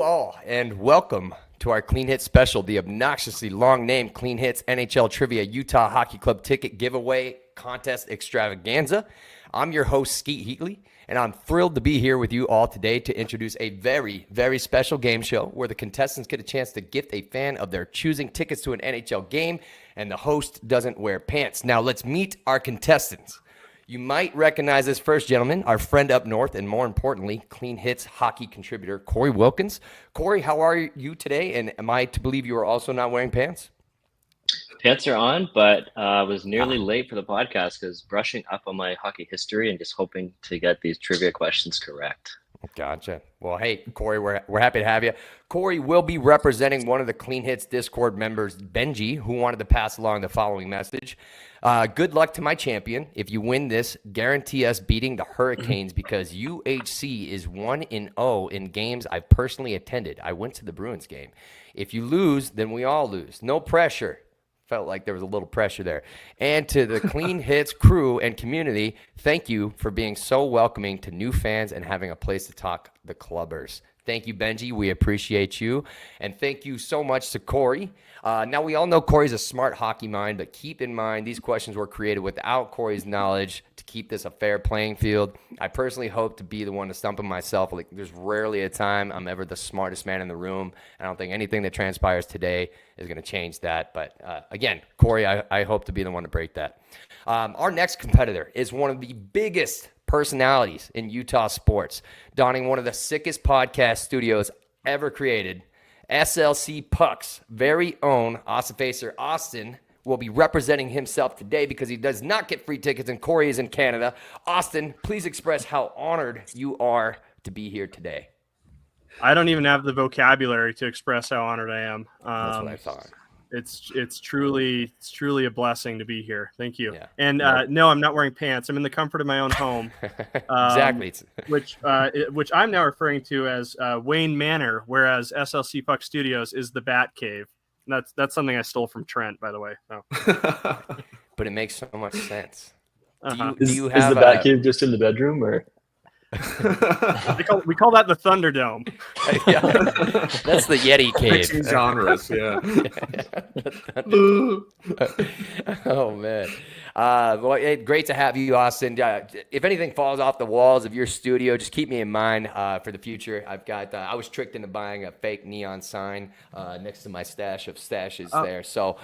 Hello all, and welcome to our Clean Hits special, the obnoxiously long name Clean Hits NHL Trivia Utah Hockey Club Ticket Giveaway Contest Extravaganza. I'm your host, Skeet Heatly, and I'm thrilled to be here with you all today to introduce a very, very special game show where the contestants get a chance to gift a fan of their choosing tickets to an NHL game, and the host doesn't wear pants. Now let's meet our contestants. You might recognize this first gentleman, our friend up north, and more importantly, Clean Hits hockey contributor, Corey Wilkins. Corey, how are you today? And am I to believe you are also not wearing pants? Pants are on, but I was nearly late for the podcast because brushing up on my hockey history and just hoping to get these trivia questions correct. Gotcha. Well, hey, Corey, we're happy to have you. Corey will be representing one of the Clean Hits Discord members, Benji, who wanted to pass along the following message. Good luck to my champion. If you win this, guarantee us beating the Hurricanes because UHC is 1-0 in games I've personally attended. I went to the Bruins game. If you lose, then we all lose. No pressure. Felt like there was a little pressure there. And to the Clean Hits crew and community, thank you for being so welcoming to new fans and having a place to talk the clubbers. Thank you, Benji. We appreciate you. And thank you so much to Corey. Now, we all know Corey's a smart hockey mind, but keep in mind these questions were created without Corey's knowledge to keep this a fair playing field. I personally hope to be the one to stump him myself. Like, there's rarely a time I'm ever the smartest man in the room. I don't think anything that transpires today is going to change that. But again, Corey, I hope to be the one to break that. Our next competitor is one of the biggest personalities in Utah sports, donning one of the sickest podcast studios ever created. SLC Puck's very own Austin Facer Austin will be representing himself today because he does not get free tickets and Corey is in Canada. Austin, please express how honored you are to be here today. I don't even have the vocabulary to express how honored I am. That's what I thought. It's truly a blessing to be here. Thank you. Yeah. And no, I'm not wearing pants. I'm in the comfort of my own home. Exactly. Which I'm now referring to as Wayne Manor, whereas SLC Puck Studios is the Bat Cave. And that's something I stole from Trent, by the way. So. But it makes so much sense. Do you have the Bat Cave just in the bedroom, or? we call that the Thunderdome. Yeah. That's the Yeti Cave. Mixing genres, yeah. Oh man. Well, great to have you, Austin. If anything falls off the walls of your studio, just keep me in mind for the future. I've got. I was tricked into buying a fake neon sign next to my stash of stashes there. So,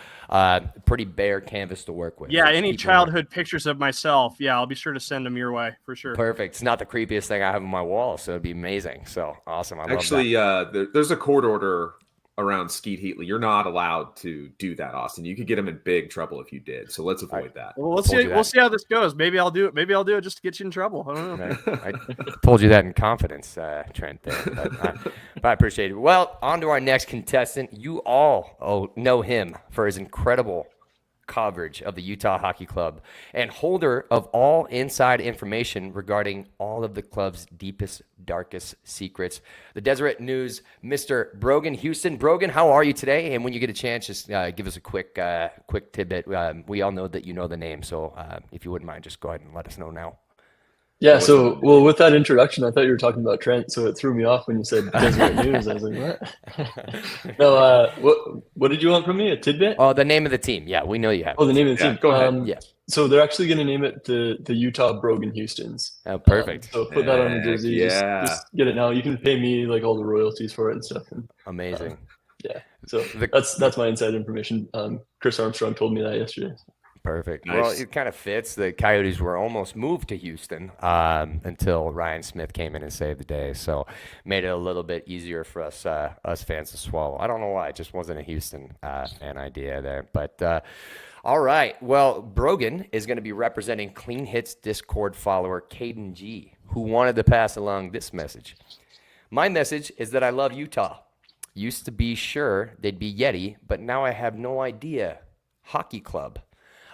pretty bare canvas to work with. Yeah, So any childhood pictures of myself. Yeah, I'll be sure to send them your way for sure. Perfect. It's not the creepiest thing I have on my wall, so it'd be amazing. So awesome. I love that. There's a court order around Skeet Heatly. You're not allowed to do that, Austin. You could get him in big trouble if you did. So let's avoid that. Well, we'll see how this goes. Maybe I'll do it. Maybe I'll do it just to get you in trouble. I don't know. I told you that in confidence, Trent. There, but I appreciate it. Well, on to our next contestant. You all know him for his incredible coverage of the Utah Hockey Club and holder of all inside information regarding all of the club's deepest, darkest secrets. The Deseret News, Mr. Brogan Houston. Brogan, how are you today? And when you get a chance, just give us a quick tidbit. We all know that you know the name, so if you wouldn't mind, just go ahead and let us know now. Yeah, well, with that introduction, I thought you were talking about Trent, so it threw me off when you said Deseret News. I was like, what? No, what did you want from me? A tidbit? Oh, the name of the team. Yeah, we know you have. Oh, the name of the team. Go ahead. Yeah. So they're actually going to name it the Utah Brogan Houstons. Oh, perfect. So put that on the jersey. Yeah. Just get it now. You can pay me like all the royalties for it and stuff. Amazing. Yeah. So that's my inside information. Chris Armstrong told me that yesterday. Perfect. Nice. Well, it kind of fits. The Coyotes were almost moved to Houston until Ryan Smith came in and saved the day. So made it a little bit easier for us fans to swallow. I don't know why. It just wasn't a Houston fan idea there. But all right. Well, Brogan is going to be representing Clean Hits Discord follower Caden G, who wanted to pass along this message. My message is that I love Utah. Used to be sure they'd be Yeti, but now I have no idea. Hockey club.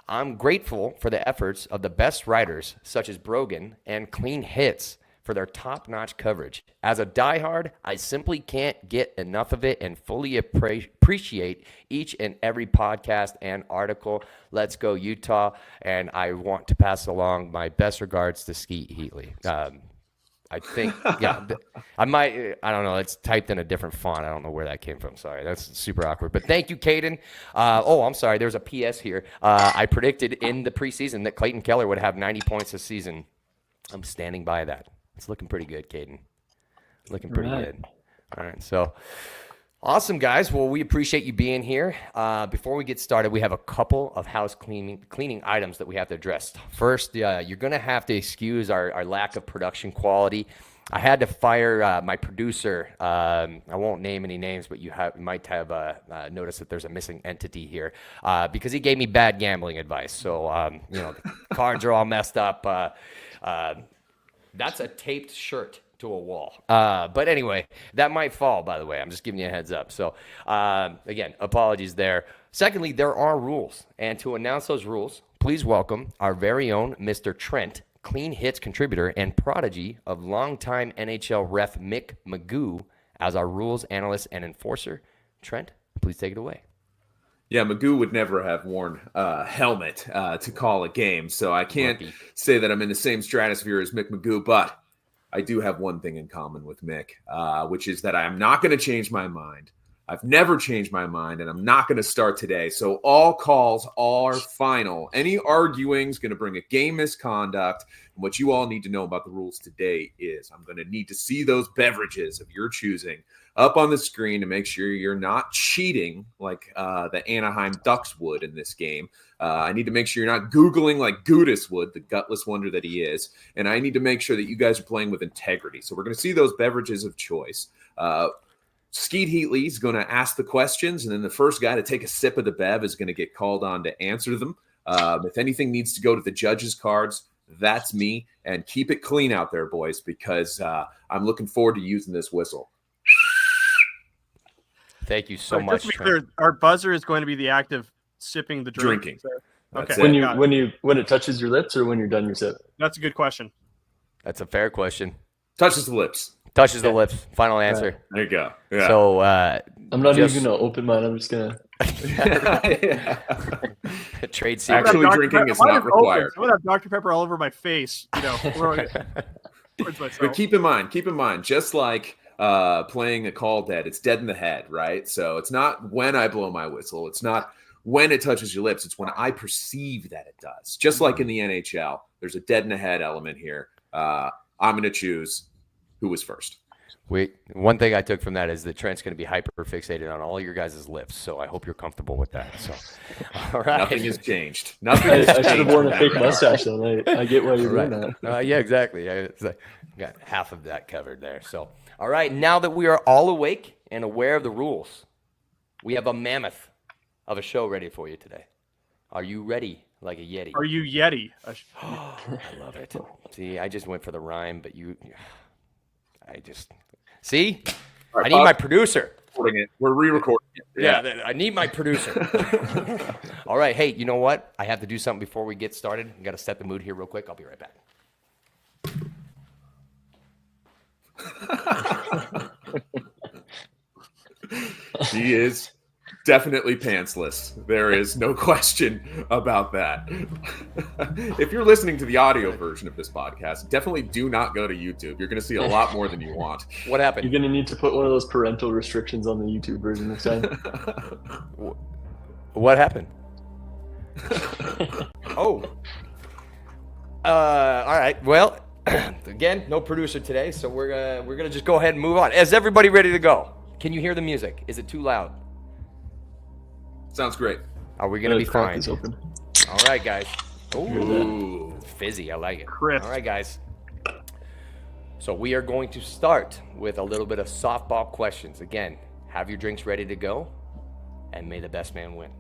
I'm grateful for the efforts of the best writers, such as Brogan and Clean Hits, for their top-notch coverage. As a diehard, I simply can't get enough of it and fully appreciate each and every podcast and article. Let's go, Utah. And I want to pass along my best regards to Skeet Heatly. I think, yeah. I don't know. It's typed in a different font. I don't know where that came from. Sorry. That's super awkward. But thank you, Caden. I'm sorry. There's a PS here. I predicted in the preseason that Clayton Keller would have 90 points this season. I'm standing by that. It's looking pretty good, Caden. Looking pretty good. All right. So awesome, guys. Well, we appreciate you being here. Before we get started, we have a couple of house cleaning items that we have to address. First, you're going to have to excuse our lack of production quality. I had to fire my producer. I won't name any names, but you might have noticed that there's a missing entity here because he gave me bad gambling advice. So, the cards are all messed up. That's a taped shirt to a wall. But anyway, that might fall, by the way. I'm just giving you a heads up. So, again, apologies there. Secondly, there are rules. And to announce those rules, please welcome our very own Mr. Trent, Clean Hits contributor and prodigy of longtime NHL ref Mick Magoo as our rules analyst and enforcer. Trent, please take it away. Yeah, Magoo would never have worn a helmet to call a game, so I can't say that I'm in the same stratosphere as Mick Magoo, but I do have one thing in common with Mick, which is that I am not going to change my mind. I've never changed my mind, and I'm not going to start today. So all calls are final. Any arguing is going to bring a game misconduct. And what you all need to know about the rules today is I'm going to need to see those beverages of your choosing up on the screen to make sure you're not cheating like the Anaheim Ducks would in this game. I need to make sure you're not Googling like Gudis would, the gutless wonder that he is. And I need to make sure that you guys are playing with integrity. So we're going to see those beverages of choice. Skeet Heatly is going to ask the questions, and then the first guy to take a sip of the bev is going to get called on to answer them. If anything needs to go to the judges' cards, that's me. And keep it clean out there, boys, because I'm looking forward to using this whistle. Thank you so much. Just to be clear, our buzzer is going to be the act of sipping the drink. Drinking. So, That's okay. it. When it touches your lips or when you're done your sip? That's a good question. That's a fair question. Touches the lips. Touches the lips. Final answer. Right. There you go. Yeah. So I'm not even going to open mine. I'm just going Yeah. trade secret. Actually, drinking is not required. I'm going to have Dr. Pepper all over my face, towards myself. But keep in mind, just like playing a call dead, it's dead in the head, right? So it's not when I blow my whistle. It's not when it touches your lips. It's when I perceive that it does. Just like in the NHL, there's a dead in the head element here. I'm going to choose who was first. One thing I took from that is that Trent's going to be hyper fixated on all your guys' lips, so I hope you're comfortable with that. So, all right. Nothing has changed. I should have worn a fake mustache, though. I get why you're doing that. Yeah, exactly. Got half of that covered there. So, all right. Now that we are all awake and aware of the rules, we have a mammoth of a show ready for you today. Are you ready? Like a Yeti. Are you Yeti? I love it. See, I just went for the rhyme, but see? Right, I need my producer. We're re-recording it. Yeah, I need my producer. All right. Hey, you know what? I have to do something before we get started. I got to set the mood here real quick. I'll be right back. He is definitely pantsless. There is no question about that. If you're listening to the audio version of this podcast, definitely do not go to YouTube. You're going to see a lot more than you want. What happened? You're going to need to put one of those parental restrictions on the YouTube version this time. What happened? All right. Well, again, no producer today, so we're gonna just go ahead and move on. Is everybody ready to go? Can you hear the music? Is it too loud? Sounds great. Are we gonna be fine? Open. All right, guys. Ooh, fizzy. I like it. Crisp. All right, guys. So we are going to start with a little bit of softball questions. Again, have your drinks ready to go, and may the best man win.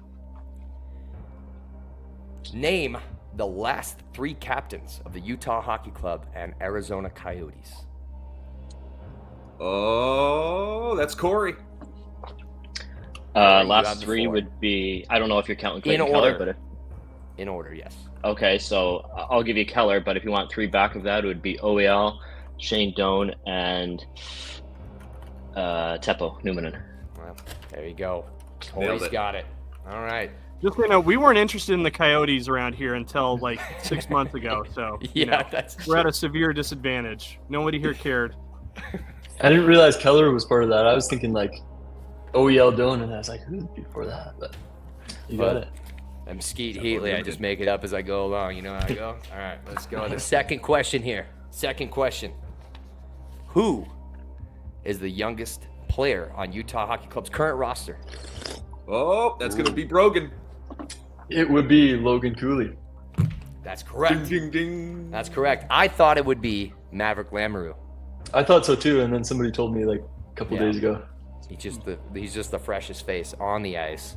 Name the last three captains of the Utah Hockey Club and Arizona Coyotes. Oh, that's Corey. Last three would be, I don't know if you're counting Clayton Keller, but in order, yes. Okay, so I'll give you Keller, but if you want three back of that, it would be OEL, Shane Doan, and Teppo Numminen. Well, there you go. Corey's got it. All right. Just so you know, we weren't interested in the Coyotes around here until like 6 months ago. So we're at a severe disadvantage. Nobody here cared. I didn't realize Keller was part of that. I was thinking like OEL Doan, and I was like, who's before that? But you got it. I'm Skeet Heatly. I just make it up as I go along. You know how I go? All right, let's go. The second question here. Second question. Who is the youngest player on Utah Hockey Club's current roster? Oh, that's going to be Brogan. It would be Logan Cooley. That's correct. Ding, ding, ding. That's correct. I thought it would be Maverick Lamoureux. I thought so too, and then somebody told me like a couple days ago. He's just the freshest face on the ice.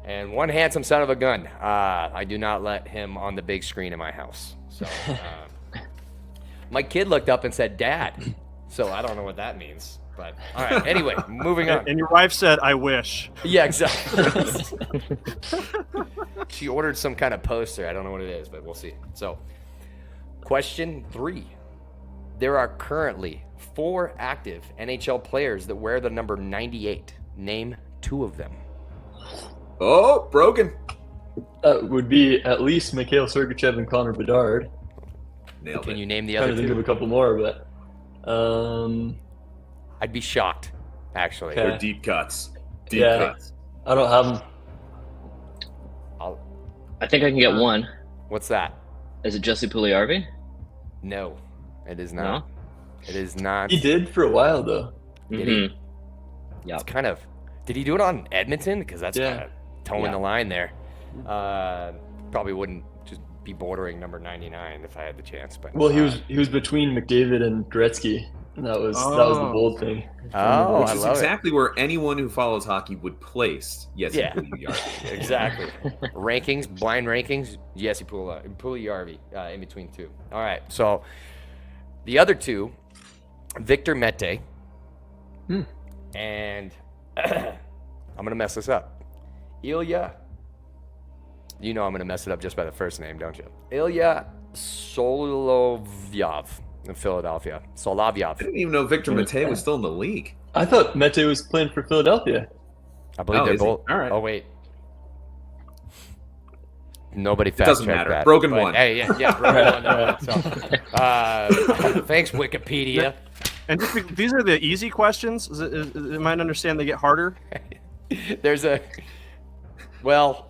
And one handsome son of a gun. I do not let him on the big screen in my house. So my kid looked up and said, "Dad." So I don't know what that means. But all right. Anyway, moving on. And your wife said, "I wish." Yeah, exactly. She ordered some kind of poster. I don't know what it is, but we'll see. So, question 3. There are currently 4 active NHL players that wear the number 98. Name 2 of them. Oh, Brogan. That would be at least Mikhail Sergachev and Connor Bedard. Nailed Can it. you name the Trying other to think of 2? a couple more, but I'd be shocked, actually. Okay. They're deep cuts. Deep Yeah. cuts. I don't have them. I think I can get one. What's that? Is it Jesse Puljujarvi? No, it is No? not. It is not. He did for a while though. Did he? Mhm. Yeah. It's kind of. Did he do it on Edmonton? Because that's Yeah. kind of towing the line there. Probably wouldn't just be bordering number 99 if I had the chance. But Well, he was between McDavid and Gretzky, and that was the bold thing. Oh, Which I is love exactly where anyone who follows hockey would place. Yes, Yeah. Puljujarvi. it. Exactly. Rankings, blind rankings. Jesse Puljujarvi in between 2. All right. So the other 2, Victor Mete, and I'm gonna mess this up. Ilya. You know I'm gonna mess it up just by the first name, don't you? Ilya Solovyov in Philadelphia. I Solovyov. didn't even know Victor Mete was still in the league. I thought Mete was playing for Philadelphia. I believe Oh, they're is he? both. All right. Oh wait. Nobody fact doesn't checked matter. that. Brogan but, won. Hey, yeah, Brogan won. So, thanks, Wikipedia. And these are the easy questions. Am I to understand they get harder? There's a. Well,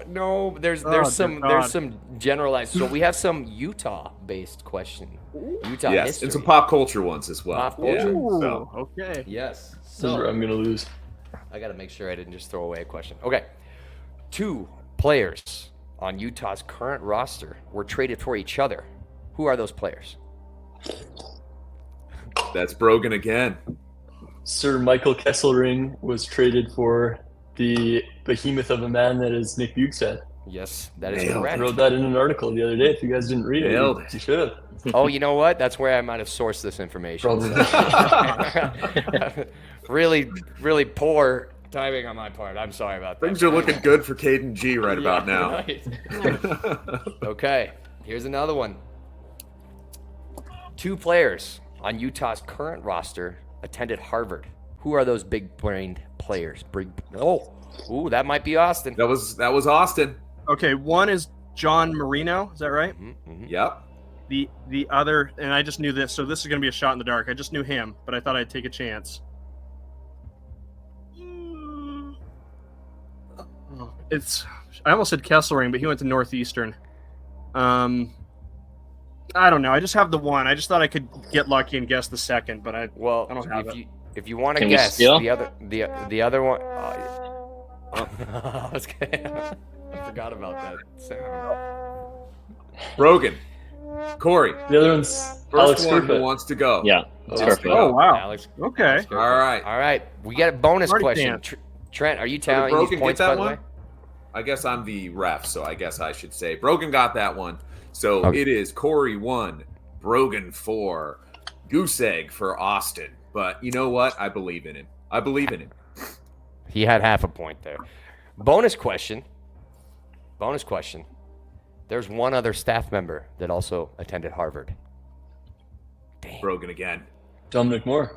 no. There's some generalized. So we have some Utah-based question. Utah Yes, history. and some pop culture ones as well. Pop culture. Ooh, So, okay. Yes. This is where So I'm gonna lose. I got to make sure I didn't just throw away a question. Okay. 2 players on Utah's current roster were traded for each other. Who are those players? that's Brogan again. Sir Michael Kesselring was traded for the behemoth of a man that is Nick Bugstad. Yes, that is Nailed it. I correct. wrote that in an article the other day. If you guys didn't read Nailed it, it. you should have. Oh, you know what? That's where I might have sourced this information. Probably. Really, really poor timing on my part. I'm sorry about that. Things are looking good for Caden G right about now. Right. Okay, here's another one. 2 players on Utah's current roster attended Harvard. Who are those big-brained players? Ooh, that might be Austin. That was Austin. Okay, one is John Marino. Is that right? Mm-hmm. Yep. The other, and I just knew this, so this is going to be a shot in the dark. I just knew him, but I thought I'd take a chance. I almost said Kesselring, but he went to Northeastern. I don't know. I just have the one. I just thought I could get lucky and guess the second, but I don't have it. If you want to Can we guess steal? the other one, I forgot about that sound. Brogan. Corey. The other one's Alex First one who Kerfoot. wants to go. Yeah. Let's Perfect. go. Oh wow. Alex. Okay. All right. All right. We got a bonus Already question. can't. Trent, are you Did tallying Brogan these get points, that by the one? way? I guess I'm the ref, so I guess I should say Brogan got that one. So Okay. it is Corey 1, Brogan 4, Goose Egg for Austin. But you know what? I believe in him. He had half a point there. Bonus question. There's one other staff member that also attended Harvard. Damn. Brogan again. Dominic Moore.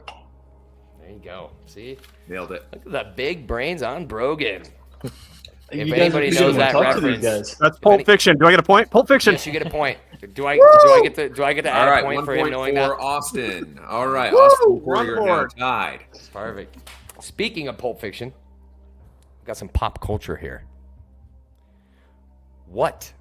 There you go. See? Nailed it. Look at the big brains on Brogan. If anybody knows that reference, that's Pulp Fiction. Do I get a point? Pulp Fiction. Yes, you get a point. Do I get to add a point for him knowing that? Austin. All right, Austin and Corey are now tied. Perfect. Speaking of Pulp Fiction, we've got some pop culture here. What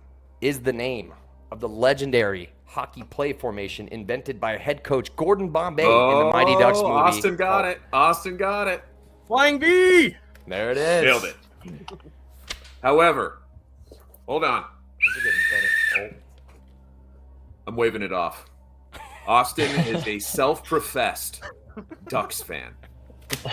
is the name of the legendary hockey play formation invented by head coach Gordon Bombay in the Mighty Ducks movie? Austin got it. Austin got it. Flying V. There it is. Nailed it. However, hold on. I'm waving it off. Austin is a self-professed Ducks fan.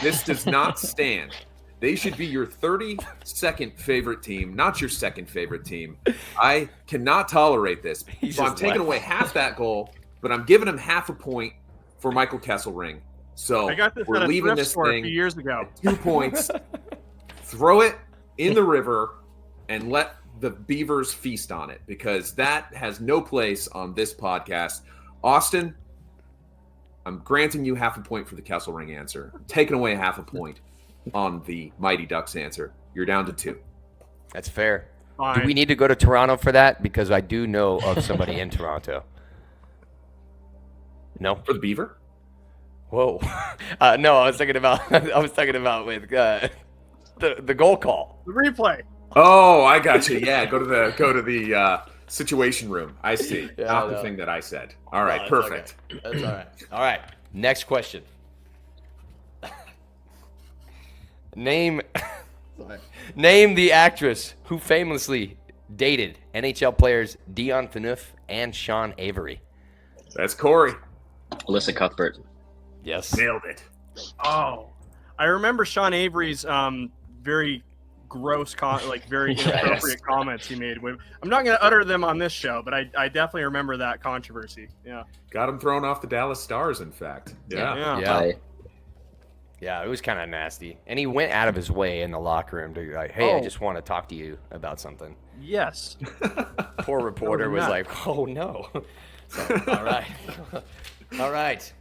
This does not stand. They should be your 32nd favorite team, not your second favorite team. I cannot tolerate this. So I'm taking away half that goal, but I'm giving him half a point for Michael Kesselring. So I got this we're at a leaving thrift this store thing a few years ago. at 2 points. Throw it in the river and let the Beavers feast on it, because that has no place on this podcast. Austin, I'm granting you half a point for the Kesselring answer. I'm taking away half a point on the Mighty Ducks answer. You're down to 2. That's fair. Fine. Do we need to go to Toronto for that? Because I do know of somebody in Toronto. No? For the Beaver? Whoa. No, I was talking about with the goal call. The replay. Oh, I got you. Yeah, go to the situation room. I see. Yeah, Not the thing that I said. All right, No, perfect. Okay. That's all right. All right. Next question. Name the actress who famously dated NHL players Dion Phaneuf and Sean Avery. That's Corey. Alyssa Cuthbert. Yes. Nailed it. Oh, I remember Sean Avery's very gross, very inappropriate comments he made. I'm not going to utter them on this show, but I definitely remember that controversy. Yeah. Got him thrown off the Dallas Stars, in fact. Yeah. Yeah, it was kind of nasty. And he went out of his way in the locker room to be like, hey, I just want to talk to you about something. Yes. Poor reporter was like, oh, no. So, all right. All right.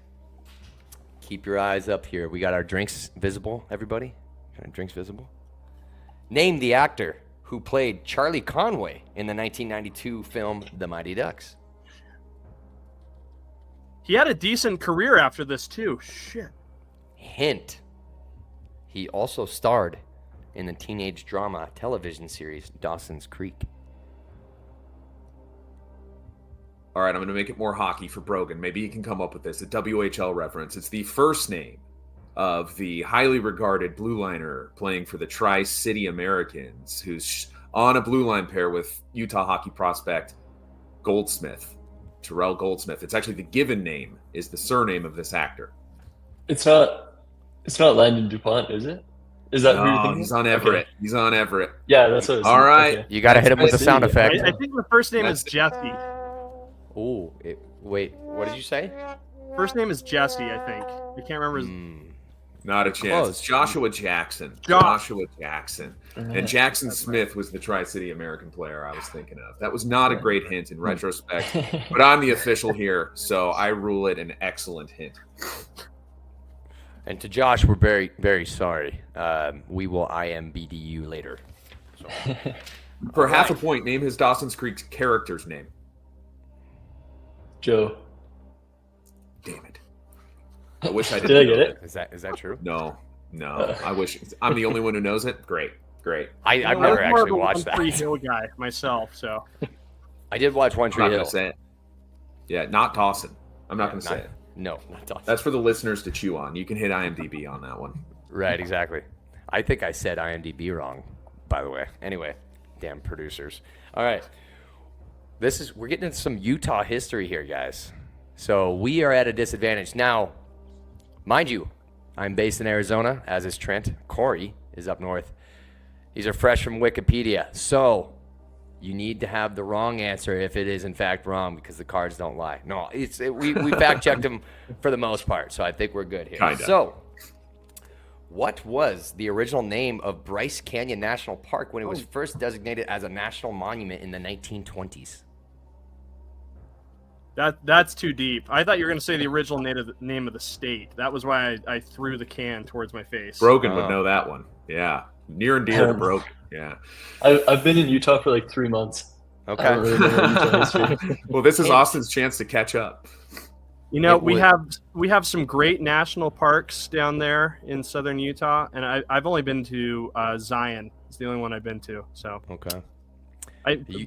Keep your eyes up here. We got our drinks visible, everybody? Our drinks visible? Name the actor who played Charlie Conway in the 1992 film The Mighty Ducks. He had a decent career after this, too. Shit. Hint. He also starred in the teenage drama television series Dawson's Creek. All right, I'm going to make it more hockey for Brogan. Maybe you can come up with this. A WHL reference. It's the first name of the highly regarded blue liner playing for the Tri-City Americans, who's on a blue line pair with Utah hockey prospect Goldsmith, Terrell Goldsmith. It's actually the given name is the surname of this actor. It's not Landon DuPont, is it? Is that who you're thinking? He's on Everett. Okay. He's on Everett. Yeah, that's what I was All thinking. right. Okay. You got to hit him with the sound effect. I think the first name is Jesse. Ooh, wait, what did you say? First name is Jesse, I think. I can't remember his... Not a chance. Close. It's Joshua Jackson. Josh. Joshua Jackson. And Jackson Smith was the Tri-City American player I was thinking of. That was not a great hint in retrospect, but I'm the official here, so I rule it an excellent hint. And to Josh, we're very, very sorry. We will IMBD you later. So. For half a point, name his Dawson's Creek character's name. Joe. Damn it. I wish I didn't. Did I get it? Is that true? No. I wish I'm the only one who knows it. Great. I've never actually watched that. I'm a One Tree Hill guy myself, so. I did watch One I'm Tree not Hill. going to say it. Yeah, not Dawson. I'm not going to say it. No, not Dawson. That's for the listeners to chew on. You can hit IMDb on that one. Right, exactly. I think I said IMDb wrong, by the way. Anyway, damn producers. All right. We're getting into some Utah history here, guys. So we are at a disadvantage. Now, mind you, I'm based in Arizona, as is Trent. Corey is up north. These are fresh from Wikipedia. So you need to have the wrong answer if it is in fact wrong, because the cards don't lie. No, we fact-checked them for the most part, so I think we're good here. Kinda. So what was the original name of Bryce Canyon National Park when it was first designated as a national monument in the 1920s? That's too deep. I thought you were going to say the original name of the state. That was why I threw the can towards my face. Brogan would know that one. Yeah. near and dear to Brogan. Yeah. I've been in Utah for like 3 months. I don't Okay. really know Utah history. Well, this is Austin's chance to catch up. You know, It we have some great national parks down there in southern Utah, and I've only been to Zion. It's the only one I've been to. So Okay.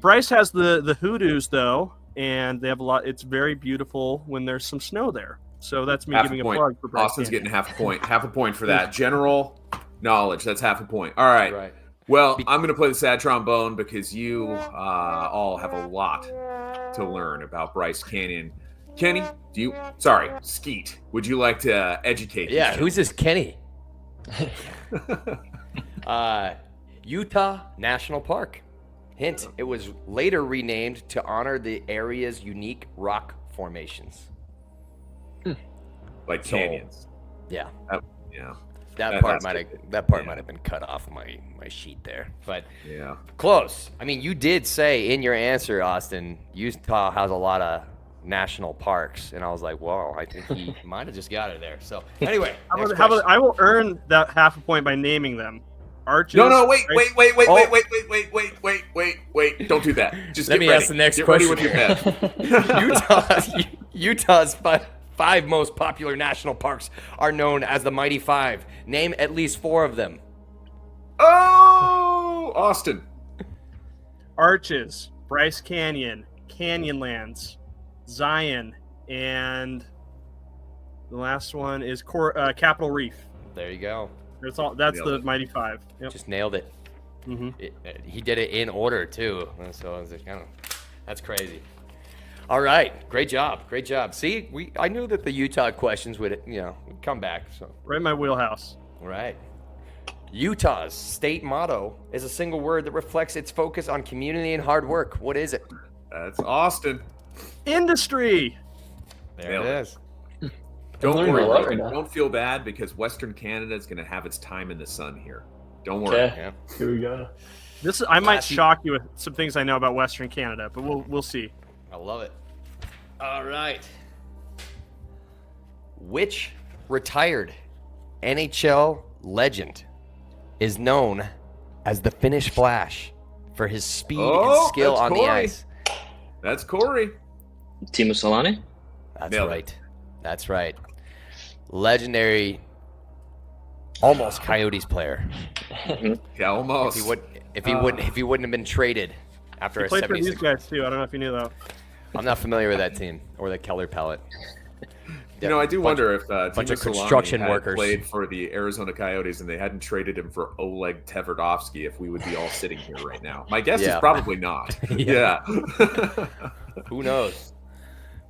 Bryce has the Hoodoos though, and they have a lot. It's very beautiful when there's some snow there. So that's me Half giving a a point. plug for Bryce. Austin's Canyon. getting half a point. Half a point for that. General knowledge. That's half a point. All right. Right. Well, I'm going to play the sad trombone because you all have a lot to learn about Bryce Canyon. Kenny, Skeet, would you like to educate? Yeah. these Who's this Kenny? Utah National Park. Hint, it was later renamed to honor the area's unique rock formations. like canyons? Yeah. Yeah. That part that's might have good. might have been cut off my sheet there. But Yeah. close. I mean, you did say in your answer, Austin, Utah has a lot of national parks, and I was like, well, I think he might have just got it there. So anyway, How next about question. I will earn that half a point by naming them. Arches. No, wait. Don't do that. Just Let get me ready. ask the next Get question ready with your here. Utah's five most popular national parks are known as the Mighty Five. Name at least 4 of them. Oh, Austin. Arches, Bryce Canyon, Canyonlands, Zion, and the last one is Capitol Reef. There you go. That's Nailed the it. Mighty Five. Yep. Just nailed it. Mhm. He did it in order too. So I was like, that's crazy. All right, great job. See, I knew that the Utah questions would come back. So Right in my wheelhouse. all right. Utah's state motto is a single word that reflects its focus on community and hard work. What is it? That's Austin. Industry. There Nailed it it. is. Don't learning worry, a lot Brogan. right now. Don't feel bad because Western Canada is going to have its time in the sun here. Don't worry. Okay, Yeah. here we go. I might Classy. shock you with some things I know about Western Canada, but we'll see. I love it. All right. Which retired NHL legend is known as the Finnish Flash for his speed and skill that's on the Corey. ice? That's Corey. Timo Solani? That's Nailed it. right. That's right. Legendary, almost Coyotes player. Yeah, almost. If he wouldn't have been traded after He a played for these 76. guys too. I don't know if you knew that. I'm not familiar with that team or the Keller Pellet. You know, I do wonder if bunch Timo of Solani construction had workers. played for the Arizona Coyotes and they hadn't traded him for Oleg Tverdovsky, if we would be all sitting here right now. My guess is Yeah. probably not. Yeah. Yeah. Who knows?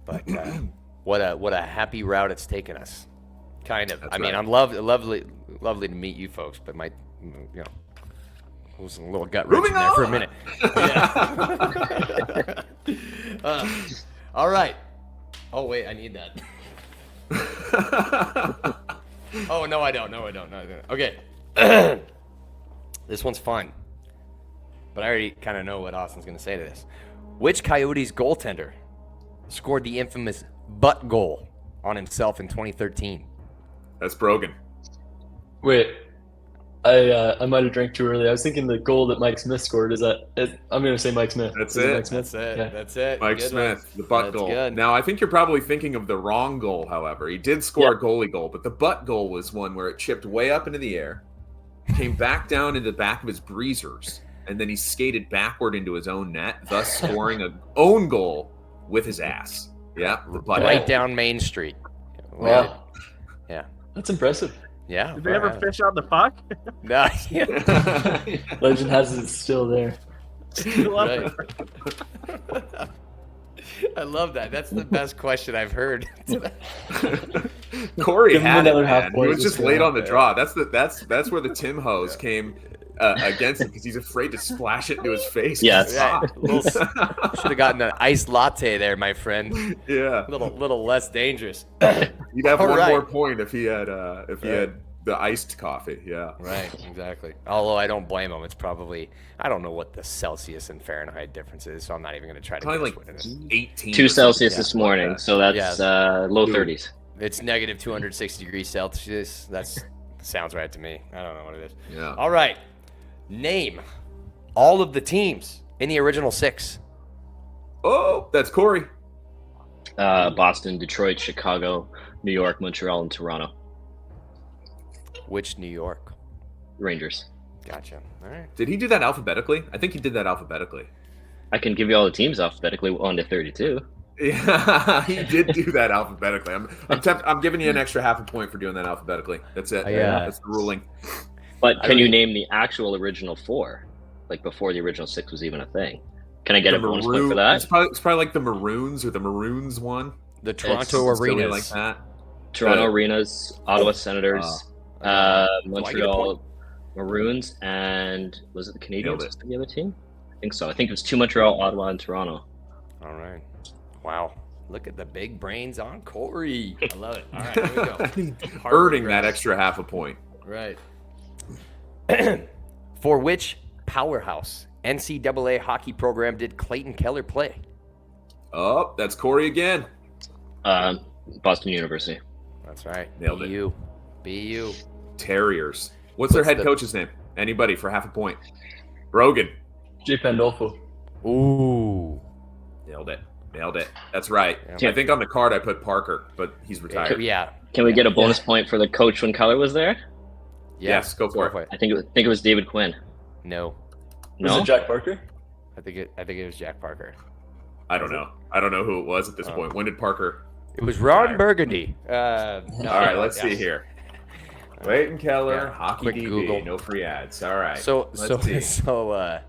But what a happy route it's taken us. Kind of. That's I mean, right. I'm lovely to meet you folks, but my was a little gut wrenching Moving there for a on. minute. Yeah. All right. Oh wait, I need that. Oh no, I don't. No, I don't. Okay. This one's fun, but I already kind of know what Austin's going to say to this. Which Coyotes goaltender scored the infamous butt goal on himself in 2013? That's Brogan. Wait, I might have drank too early. I was thinking the goal that Mike Smith scored. I'm going to say Mike Smith. That's Is it. Mike Smith? That's it. Yeah. That's it. Mike Good Smith, one. the butt That's goal. good. Now, I think you're probably thinking of the wrong goal, however. He did score a goalie goal, but the butt goal was one where it chipped way up into the air, came back down into the back of his breezers, and then he skated backward into his own net, thus scoring an own goal with his ass. Yeah, the butt. Right down Main Street. Wow. Yeah. That's impressive. Yeah. Did they ever fish out the puck? No, yeah. Legend has it still there. Right. I love that. That's the best question I've heard. Corey Give him had it, another half man. He point. was just late on the draw. That's where the Tim hose came against him because he's afraid to splash it into his face. Yes. Right. Should have gotten an iced latte there, my friend. Yeah. A little less dangerous. You'd have All one right. more point if he had the iced coffee. Yeah. Right, exactly. Although I don't blame him. It's probably, I don't know what the Celsius and Fahrenheit difference is, so I'm not even going to try to Probably guess like what it is. 18. 2 Celsius Yeah, this something like morning, that. so that's low 30s. It's negative 260 degrees Celsius. That sounds right to me. I don't know what it is. Yeah. All right. Name all of the teams in the original 6. Oh, that's Corey. Boston, Detroit, Chicago, New York, Montreal, and Toronto. Which New York? Rangers. Gotcha. All right. Did he do that alphabetically? I think he did that alphabetically. I can give you all the teams alphabetically 1 to 32. Yeah, he did do that alphabetically. I'm giving you an extra half a point for doing that alphabetically. That's it. That's the ruling. But can you name the actual original 4, like before the original 6 was even a thing? Can I get a bonus point for that? It's probably like the Maroons or the Maroons one. The Toronto Arenas. Like that. Toronto Arenas, Ottawa Senators, Montreal Maroons, and was it the Canadiens? Was the other team? I think so. I think it was 2 Montreal, Ottawa, and Toronto. All right. Wow. Look at the big brains on Corey. I love it. All right, here we go. Earning that extra half a point. Right. For which powerhouse NCAA hockey program did Clayton Keller play? Oh, that's Corey again. Boston University. That's right. Nailed it. BU. Terriers. What's their head coach's name? Anybody for half a point? Brogan. Jay Pandolfo. Ooh. Nailed it. That's right. Yeah. I think on the card I put Parker, but he's retired. Yeah. Can we get a bonus point for the coach when Keller was there? Yes, go for it. I think it was David Quinn. No. Was it Jack Parker? I think it was Jack Parker. I don't know. I don't know who it was at this point. When did Parker? It was Ron Burgundy. All right, let's see here. Clayton Keller, hockey Quick DB, Google. no free ads. All right. Let's see.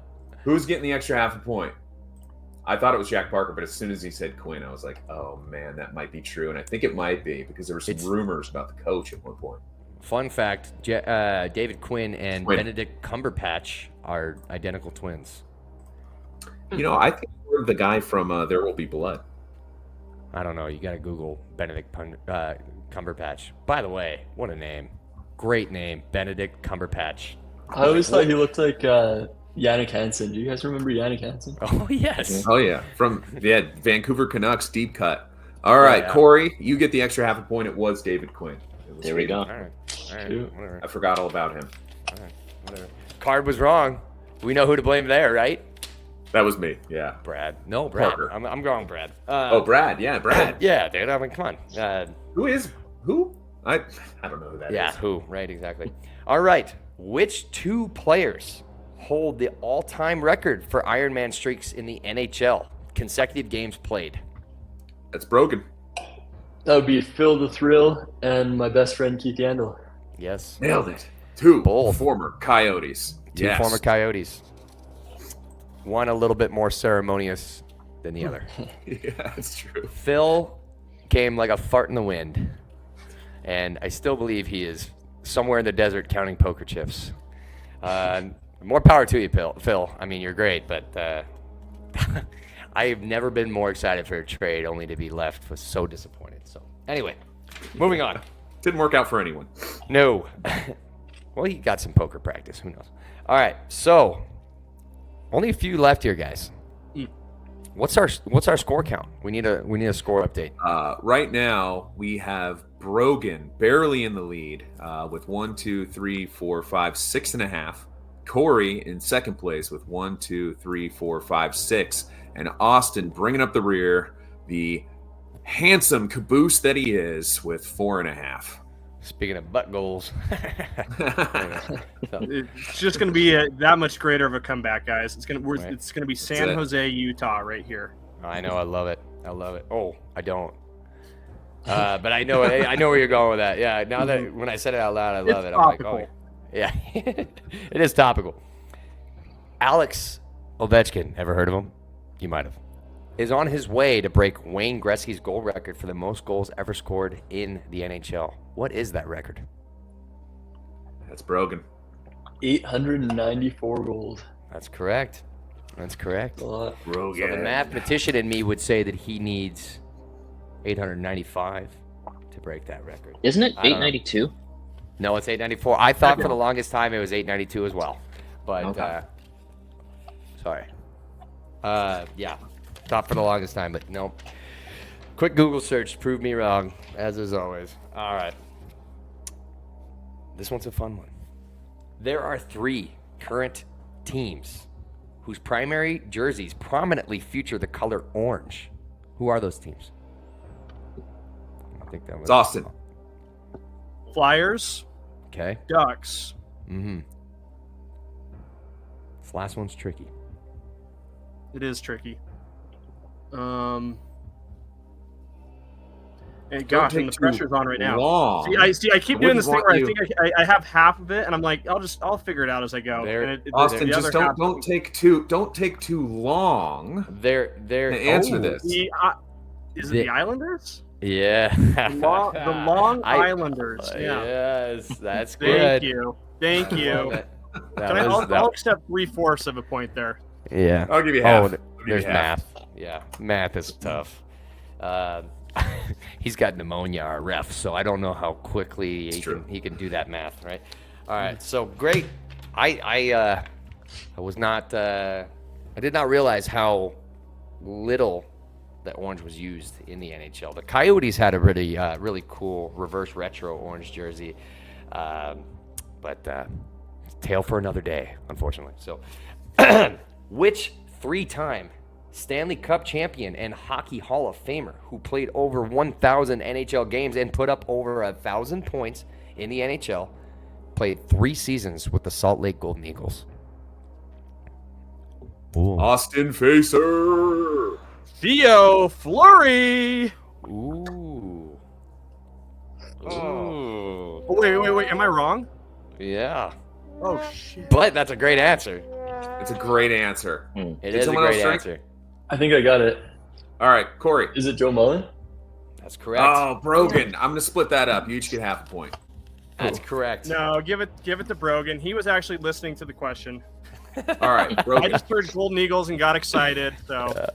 Who's getting the extra half a point? I thought it was Jack Parker, but as soon as he said Quinn, I was like, oh man, that might be true. And I think it might be because there were some rumors about the coach at one point. Fun fact, David Quinn and Benedict Cumberbatch are identical twins. You know, I think we're the guy from There Will Be Blood. I don't know. You got to Google Benedict Cumberbatch. By the way, what a name. Great name, Benedict Cumberbatch. I always thought he looked like Yannick Hansen. Do you guys remember Yannick Hansen? Oh, yes. Oh, yeah. From Vancouver Canucks, deep cut. All right, Corey, you get the extra half a point. It was David Quinn. There we go. All right. Whatever. I forgot all about him. All right. Whatever. Card was wrong. We know who to blame there, right? That was me. Yeah. Brad. No, Brad. Parker. I'm going Brad. Brad. Yeah, Brad. Yeah, dude. I mean, come on. Who? I don't know who that is. Yeah, who? Right, exactly. All right. Which 2 players hold the all-time record for Ironman streaks in the NHL? Consecutive games played. That's Brogan. That would be Phil the Thrill and my best friend Keith Yandel. Yes. Nailed it. 2 Both. former Coyotes. 2 former Coyotes. One a little bit more ceremonious than the other. Yeah, that's true. Phil came like a fart in the wind, and I still believe he is somewhere in the desert counting poker chips. More power to you, Phil. I mean, you're great, but I've never been more excited for a trade, only to be left with so disappointed. So anyway, moving on. Didn't work out for anyone. No. Well, he got some poker practice. Who knows? All right, so only a few left here, guys. What's our score count? We need a score update. Right now we have Brogan barely in the lead with 1, 2, 3, 4, 5, 6.5. Corey in second place with 1, 2, 3, 4, 5, 6, and Austin bringing up the rear, the handsome caboose that he is, with 4.5. Speaking of butt goals. It's just going to be that much greater of a comeback, guys. It's going to be San Jose, Utah, right here. I know, I love it. Oh, I don't. But I know where you're going with that. Yeah. Now that when I said it out loud, I love it. Topical. I'm like, oh, yeah. It is topical. Alex Ovechkin, ever heard of him? You might have. Is on his way to break Wayne Gretzky's goal record for the most goals ever scored in the NHL. What is that record? That's Brogan. 894 goals. That's correct. A lot. Brogan. So the mathematician in me would say that he needs 895 to break that record. Isn't it 892? No, it's 894. I thought for the longest time it was 892 as well. But, sorry. Yeah. Thought for the longest time, but no. Quick Google search proved me wrong, as is always. All right. This one's a fun one. There are 3 current teams whose primary jerseys prominently feature the color orange. Who are those teams? I think that was It's Austin. Flyers, Okay. Ducks. Mm-hmm. This last one's tricky. It is tricky. And gosh, take and the too pressure's on right now. long. See, I keep I doing this wouldn't thing where want I think I have half of it, and I'm like, I'll figure it out as I go. There- And Austin, the just other half- don't take too long They're to answer this. Is it the Islanders? Yeah. The Long Islanders. Yeah. Yes, that's Thank good. you. Thank you. That I'll accept 3/4 of a point there. Yeah. I'll give you half. I'll give you There's half. math. Yeah, math is tough. He's got pneumonia, our ref, so I don't know how quickly he can do that math, right? All right, so great. I was not. I did not realize how little that orange was used in the NHL. The Coyotes had a really cool reverse retro orange jersey, but tale for another day, unfortunately. So, which 3-time Stanley Cup champion and Hockey Hall of Famer who played over 1,000 NHL games and put up over 1,000 points in the NHL played 3 seasons with the Salt Lake Golden Eagles? Ooh. Austin Facer. Theo Fleury. Ooh. Oh, wait. Am I wrong? Yeah. Oh, shit. But that's a great answer. It's a great answer. It is a someone else great drink? answer. I think I got it. All right, Corey. Is it Joe Mullen? That's correct. Oh, Brogan. I'm gonna split that up. You each get half a point. That's correct. No, give it to Brogan. He was actually listening to the question. All right, I Brogan. just heard Golden Eagles and got excited. So,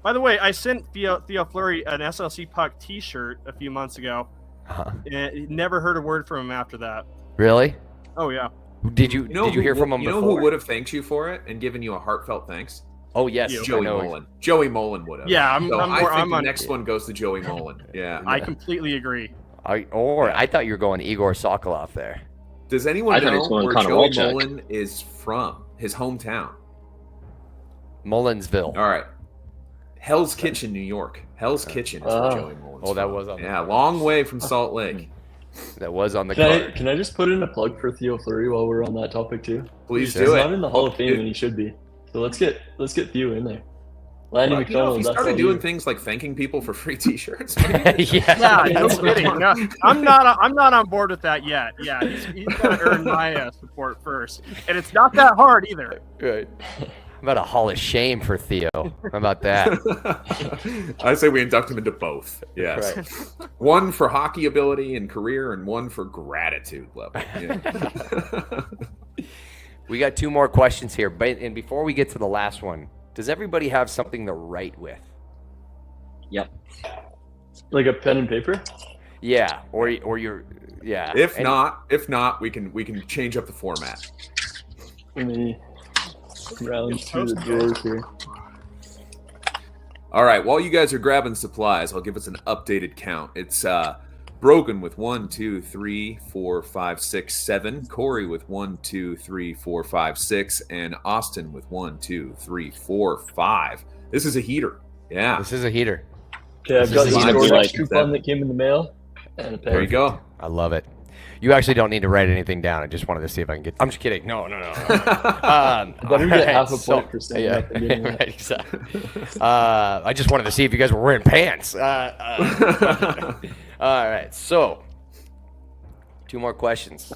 by the way, I sent Theo Fleury an SLC Puck T-shirt a few months ago, Uh-huh. and never heard a word from him after that. Really? Oh yeah. Did you hear from him You before? know who would have thanked you for it and given you a heartfelt thanks? Oh yes, You. I Joey know. Mullen. Joey Mullen would have. Yeah, I think the on. next one goes to Joey Mullen. Yeah. I completely agree. I thought you were going Igor Sokolov there. Does anyone I thought he know was going where Connor Joey Walchuk. Mullen is from? His hometown. Mullinsville. All right. Hell's Kitchen, New York. Hell's Kitchen is where Oh. Joey Mullen's Oh, that from. was on the Yeah, card. long way from Salt Lake. That was on the Can card. I just put in a plug for Theo Fleury while we're on that topic too? Please He's do not it. in the Hall of Fame and he should be. So let's get Theo in there. Lanny Well, you know, McDonald. if he that's started all doing you. things like thanking people for free T-shirts, yeah. Yeah, no that's kidding. right. No, I'm not on board with that yet. Yeah, he's got to earn my support first, and it's not that hard either. Right. How about a Hall of Shame for Theo? How about that? I say we induct him into both. Yes. Right. One for hockey ability and career, and one for gratitude level. Yeah. We got 2 more questions here, and before we get to the last one, does everybody have something to write with? Yep. Like a pen and paper? Yeah, or you're yeah. If not, we can change up the format. Let me round through the drawers here. All right. While you guys are grabbing supplies, I'll give us an updated count. It's Brogan with 1, 2, 3, 4, 5, 6, 7. Corey with 1, 2, 3, 4, 5, 6, and Austin with 1, 2, 3, 4, 5. This is a heater. Yeah. This is a heater. Okay, I've got is the gonna be DoorDash like coupon that came in the mail. And a pen. There you go. I love it. You actually don't need to write anything down. I just wanted to see if I can get. I'm just kidding. No. Better get alright, half a point for standing yeah, up and getting that. right, exactly. I just wanted to see if you guys were wearing pants. All right, so 2 more questions.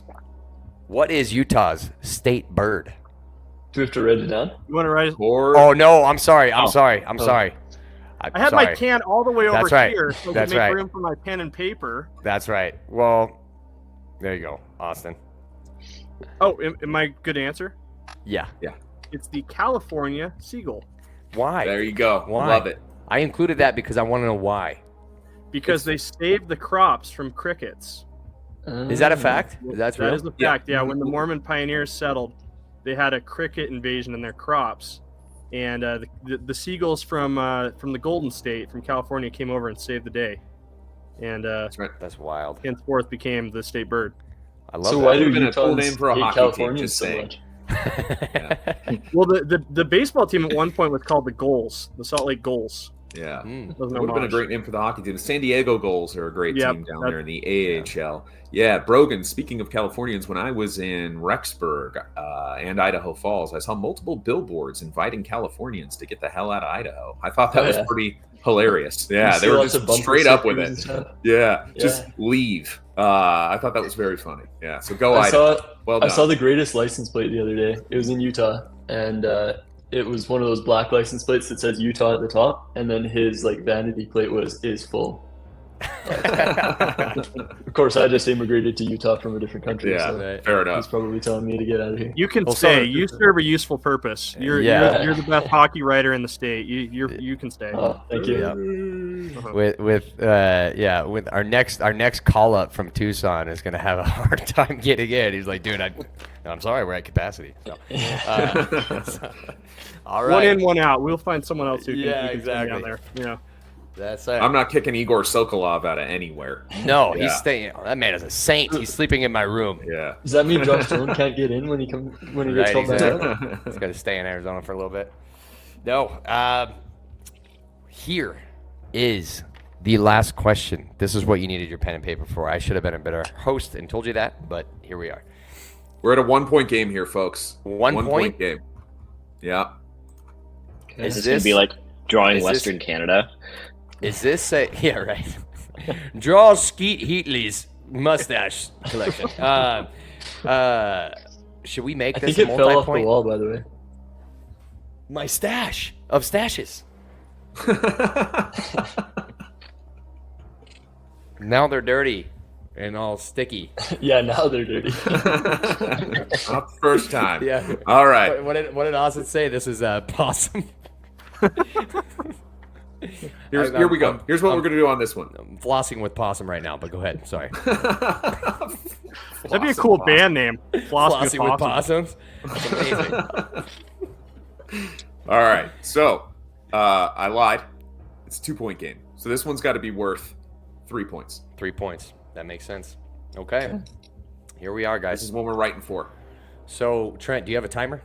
What is Utah's state bird? Do we have to write it down? You want to write? Oh no, I'm sorry. I'm sorry. I had my can all the way over That's right. here, so I That's could make right. room for my pen and paper. That's right. Well, there you go, Austin. Oh, am I good to answer? Yeah. It's the California seagull Why? There you go. Why? Love it. I included that because I want to know why. because they saved the crops from crickets. Is that a fact? That's That real? is the fact. Yeah, when the Mormon pioneers settled, they had a cricket invasion in their crops, and the seagulls from the Golden State, from California, came over and saved the day, and That's right. That's wild. henceforth became the state bird. I love So that. why do Would've been a cool Utahns name for a hate hockey team, Californians just so saying. much? Well, the baseball team at one point was called the Goals, the Salt Lake Goals. Yeah. That was It an would have been a homage. great name for the hockey team. The San Diego Gulls are a great Yep, team down that- there in the AHL. Yeah, Brogan, speaking of Californians, when I was in Rexburg and Idaho Falls, I saw multiple billboards inviting Californians to get the hell out of Idaho. I thought that Oh, was yeah. pretty hilarious. You Yeah, see they were lots just of bumper straight up with stickers it. and stuff. Yeah, Yeah. just leave. I thought that was very funny. Yeah, so go I Idaho. saw Well I done. saw the greatest license plate the other day. It was in Utah, and it was one of those black license plates that says Utah at the top, and then his like vanity plate is full. Of course, I just immigrated to Utah from a different country, Yeah, so Right. fair he's enough. probably telling me to get out of here. You can Well, stay. so- You serve a useful purpose. You're the best hockey writer in the state. You can stay. Oh, thank you. Yeah. With our next call up from Tucson is gonna have a hard time getting in. He's like, dude, I'm sorry, we're at capacity. So, all right. One in, one out. We'll find someone else who can, Yeah, who can send exactly. down there. Yeah. That's it. I'm not kicking Igor Sokolov out of anywhere. No, Yeah. he's staying. That man is a saint. He's sleeping in my room. Yeah. Does that mean Josh Stone can't get in when he gets Right, called back exactly. up? He's got to stay in Arizona for a little bit. No. Here is the last question. This is what you needed your pen and paper for. I should have been a better host and told you that, but here we are. We're at a 1-point game here, folks. One point? game. Yeah. Is this going to be like drawing is Western Canada? Is this a yeah right? Draw Skeet Heatly's mustache collection. Should we make I this think a it fell off the multi-point? wall, by the way. My stash of stashes. Now they're dirty and all sticky. Yeah, now they're dirty. Not the first time. Yeah. All right. What did Austin say? This is possum. Here we go. Here's what we're going to do on this one. I'm flossing with possum right now, but go ahead. Sorry. That'd be a cool band name. Flossing with Possum. possums. That's amazing. All right. So, I lied. It's a 2-point game. So this one's got to be worth 3 points. 3 points. That makes sense. Okay. Here we are, This guys. is what we're writing for. So, Trent, do you have a timer?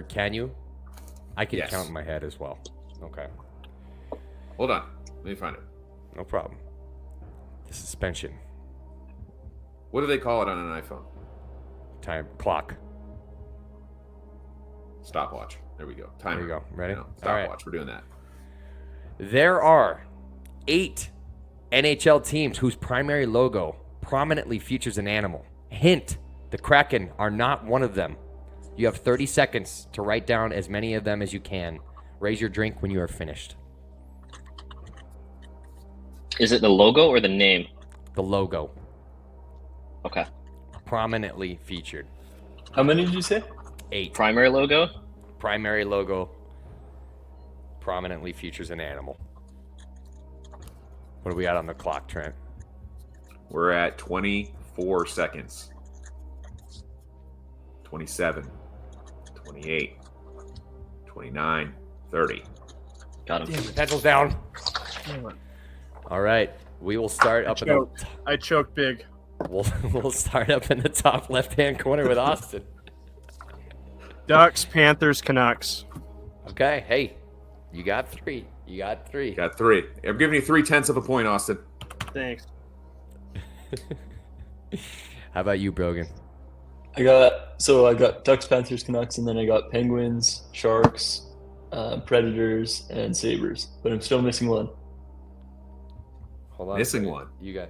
Can you? I can Yes. count in my head as well. Okay. Hold on. Let me find it. No problem. The suspension. What do they call it on an iPhone? Time. Clock. Stopwatch. There we go. Timer. There you go. Ready? No, All stopwatch. right. We're doing that. There are 8 NHL teams whose primary logo prominently features an animal. Hint, the Kraken are not one of them. You have 30 seconds to write down as many of them as you can. Raise your drink when you are finished. Is it the logo or the name? The logo, Okay. prominently featured. How many did you say? 8. Primary logo? Primary logo prominently features an animal. What do we got on the clock, Trent? We're at 24 seconds. 27, 28, 29, 30. Got him. Pencils down. All right. We will start up in the I choked big. we'll start up in the top left-hand corner with Austin. Ducks, Panthers, Canucks. Okay. Hey, you got 3. You got 3. Got 3. I'm giving you 3/10 of a point, Austin. Thanks. How about you, Brogan? I got Ducks, Panthers, Canucks, and then I got Penguins, Sharks, Predators, and Sabres. But I'm still missing one. Hold on. Missing one. You got.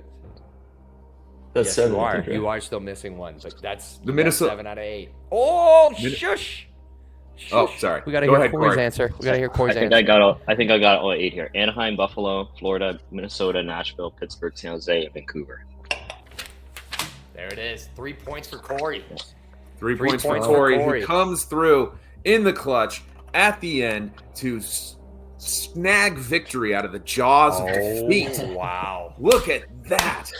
That's Yes, 7. you I are. think, right? You are still missing one, but that's The Minnesota- 7 out of 8. Oh, shush! Oh, Shush. sorry. We gotta Go hear ahead, Corey's Corey. answer. We gotta hear I Corey's think answer. I got all 8 here. Anaheim, Buffalo, Florida, Minnesota, Nashville, Pittsburgh, San Jose, and Vancouver. There it is. 3 points for Corey. 3 3 points for points for Corey, Corey. who comes through in the clutch at the end to snag victory out of the jaws of defeat. Wow. Look at that.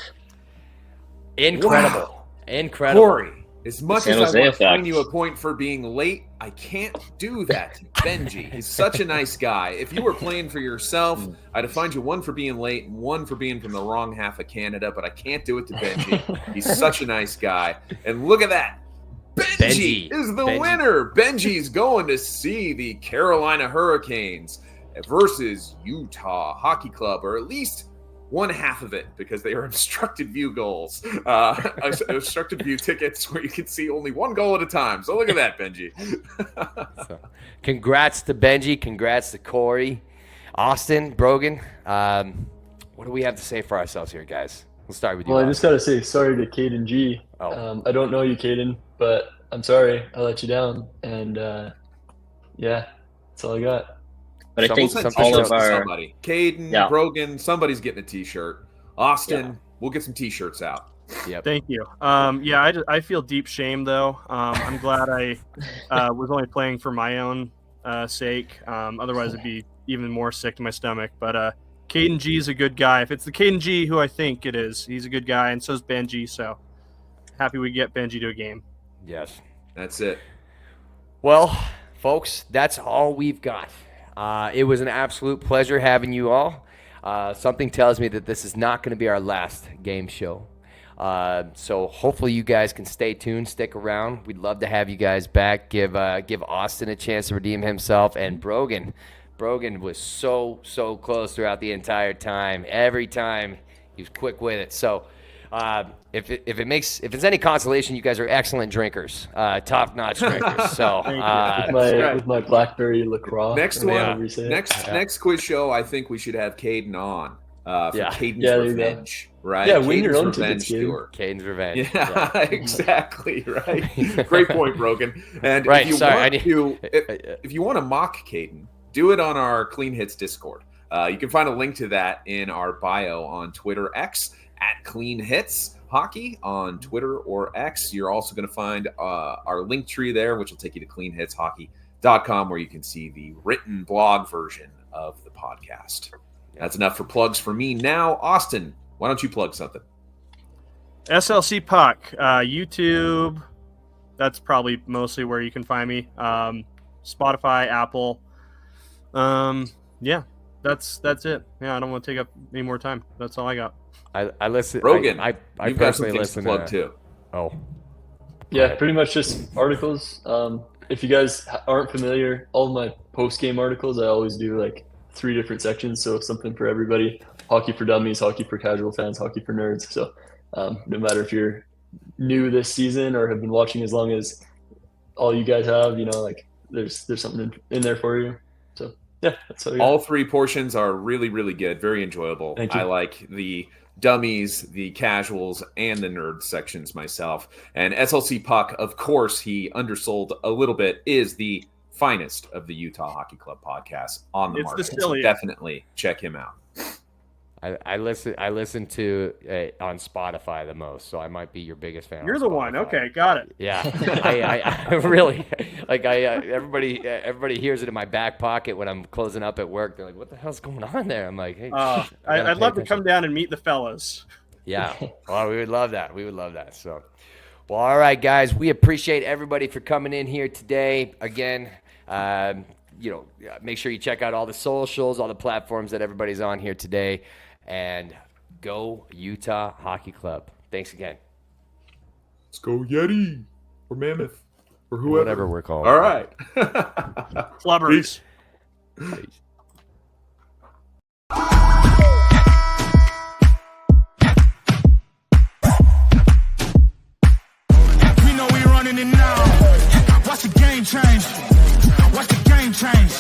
Incredible. Wow. Incredible. Corey As much San as I Jose want to effect. bring you a point for being late, I can't do that to Benji. He's such a nice guy. If you were playing for yourself, I'd have fined you 1 for being late and 1 for being from the wrong half of Canada, but I can't do it to Benji. He's such a nice guy. And look at that. Benji is the winner. Benji's going to see the Carolina Hurricanes versus Utah Hockey Club, or at least one half of it, because they are obstructed view goals, obstructed view tickets where you can see only one goal at a time. So look at that, Benji. So, congrats to Benji. Congrats to Corey. Austin, Brogan, what do we have to say for ourselves here, guys? We'll start with you. Well, I just got to say sorry to Caden G. Oh. I don't know you, Caden, but I'm sorry I let you down. And yeah, that's all I got. But I think We'll send all t-shirts of to our somebody. Caden, Yeah. Brogan, somebody's getting a t-shirt. Austin, we'll get some t-shirts out. Yep. Thank you. I feel deep shame though. I'm glad I was only playing for my own sake. Otherwise, it'd be even more sick to my stomach. But Caden G is a good guy. If it's the Caden G who I think it is, he's a good guy, and so is Benji. So happy we get Benji to a game. Yes. That's it. Well, folks, that's all we've got. It was an absolute pleasure having you all. Something tells me that this is not going to be our last game show. So hopefully you guys can stay tuned, stick around. We'd love to have you guys back. Give Austin a chance to redeem himself. And Brogan was so close throughout the entire time. Every time he was quick with it. So if it's any consolation, you guys are excellent drinkers, top-notch drinkers. So with my blackberry LaCroix. Next quiz show, I think we should have Caden on for Caden's Revenge, right? Yeah, win your Caden's own Revenge tickets, tour. Caden's Revenge. Yeah, exactly, right? Great point, Brogan. And Right, if you want to mock Caden, do it on our Clean Hits Discord. You can find a link to that in our bio on Twitter X at Clean Hits Hockey on Twitter or X. You're also going to find our link tree there, which will take you to cleanhitshockey.com, where you can see the written blog version of the podcast. That's enough for plugs for me. Now, Austin, why don't you plug something? SLC Puck, YouTube. That's probably mostly where you can find me. Spotify, Apple. Yeah, that's it. Yeah, I don't want to take up any more time. That's all I got. I listen. Brogan, I you've got some personally things to listen plug too. Oh, Yeah, pretty much just articles. If you guys aren't familiar, all of my post-game articles, I always do like 3 different sections. So something for everybody: hockey for dummies, hockey for casual fans, hockey for nerds. So no matter if you're new this season or have been watching as long as all you guys have, like there's something in there for you. So yeah, that's what all 3 portions are really, really good. Very enjoyable. Thank you. I like the dummies, the casuals, and the nerd sections myself. And SLC Puck, of course, he undersold a little bit, is the finest of the Utah Hockey Club podcasts on the market. So definitely check him out. I listen to on Spotify the most, so I might be your biggest fan. You're the one. Okay, got it. Yeah, I really like. Everybody hears it in my back pocket when I'm closing up at work. They're like, "What the hell's going on there?" I'm like, "Hey, I'd love to come down and meet the fellas." Yeah, well, we would love that. We would love that. So, well, all right, guys, we appreciate everybody for coming in here today. Again, make sure you check out all the socials, all the platforms that everybody's on here today. And go Utah Hockey Club. Thanks again. Let's go Yeti or Mammoth or whoever. Whatever we're called. All right. Clubbers. Peace. We know we running it now. Watch the game change. Watch the game change.